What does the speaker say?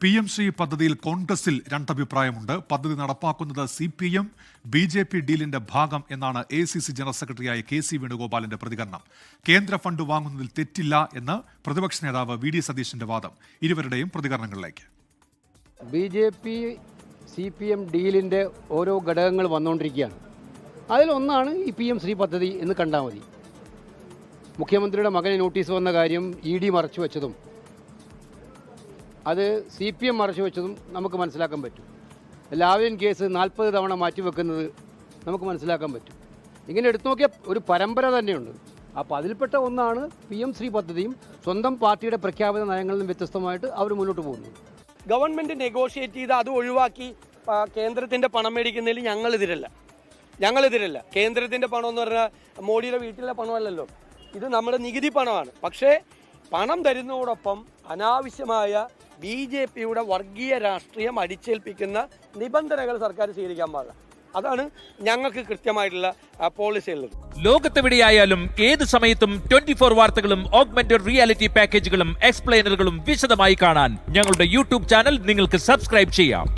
PMC പദ്ധതിയിൽ കോൺഗ്രസിൽ രണ്ടഭിപ്രായമുണ്ട്. പദ്ധതി നടപ്പാക്കുന്നത് CPM BJP ഡീലിന്റെ ഭാഗം എന്നാണ് ACC ജനറൽ സെക്രട്ടറിയായ KC വേണുഗോപാലിന്റെ പ്രതികരണം. കേന്ദ്ര ഫണ്ട് വാങ്ങുന്നതിൽ തെറ്റില്ല എന്ന് പ്രതിപക്ഷ നേതാവ് VD സതീശന്റെ വാദം. ഇരുവരുടെയും പ്രതികരണങ്ങളിലേക്ക്. BJP CPM ഡീലിന്റെ ഓരോ ഘടകങ്ങൾ വന്നുകൊണ്ടിരിക്കുകയാണ്. അതിലൊന്നാണ് ഈ PM ശ്രീ പദ്ധതി എന്ന് കണ്ടാൽ മതി. മുഖ്യമന്ത്രിയുടെ മകന് നോട്ടീസ് വന്ന കാര്യം ED മറച്ചു വെച്ചതും അത് CPM മറച്ചു വെച്ചതും നമുക്ക് മനസ്സിലാക്കാൻ പറ്റും. ലാവ്ലിൻ കേസ് 40 തവണ മാറ്റിവെക്കുന്നത് നമുക്ക് മനസ്സിലാക്കാൻ പറ്റും. ഇങ്ങനെ എടുത്തു നോക്കിയ ഒരു പരമ്പര തന്നെയുണ്ട്. അപ്പോൾ അതിൽപ്പെട്ട ഒന്നാണ് PM ശ്രീ പദ്ധതിയും സ്വന്തം പാർട്ടിയുടെ പ്രഖ്യാപിത നയങ്ങളിൽ നിന്നും വ്യത്യസ്തമായിട്ട് അവർ മുന്നോട്ട് പോകുന്നത്. ഗവൺമെൻറ് നെഗോഷിയേറ്റ് ചെയ്ത് അത് ഒഴിവാക്കി കേന്ദ്രത്തിൻ്റെ പണം മേടിക്കുന്നതിൽ ഞങ്ങളിതിരല്ല. കേന്ദ്രത്തിൻ്റെ പണം എന്ന് പറഞ്ഞാൽ മോഡിയുടെ വീട്ടിലെ പണമല്ലല്ലോ, ഇത് നമ്മുടെ നികുതി പണമാണ്. പക്ഷേ പണം തരുന്നതോടൊപ്പം അനാവശ്യമായ BJPയുടെ വർഗീയ രാഷ്ട്രീയം അടിച്ചേൽപ്പിക്കുന്ന നിബന്ധനകൾ സർക്കാർ സ്വീകരിക്കാൻ പാടില്ല. അതാണ് ഞങ്ങൾക്ക് കൃത്യമായിട്ടുള്ള പോളിസി ഉള്ളത്. ലോകത്തെവിടെയായാലും ഏത് സമയത്തും 24 വാർത്തകളും ഓഗ്മെന്റഡ് റിയാലിറ്റി പാക്കേജുകളും എക്സ്പ്ലെയിനറുകളും വിശദമായി കാണാൻ ഞങ്ങളുടെ YouTube ചാനൽ നിങ്ങൾക്ക് സബ്സ്ക്രൈബ് ചെയ്യാം.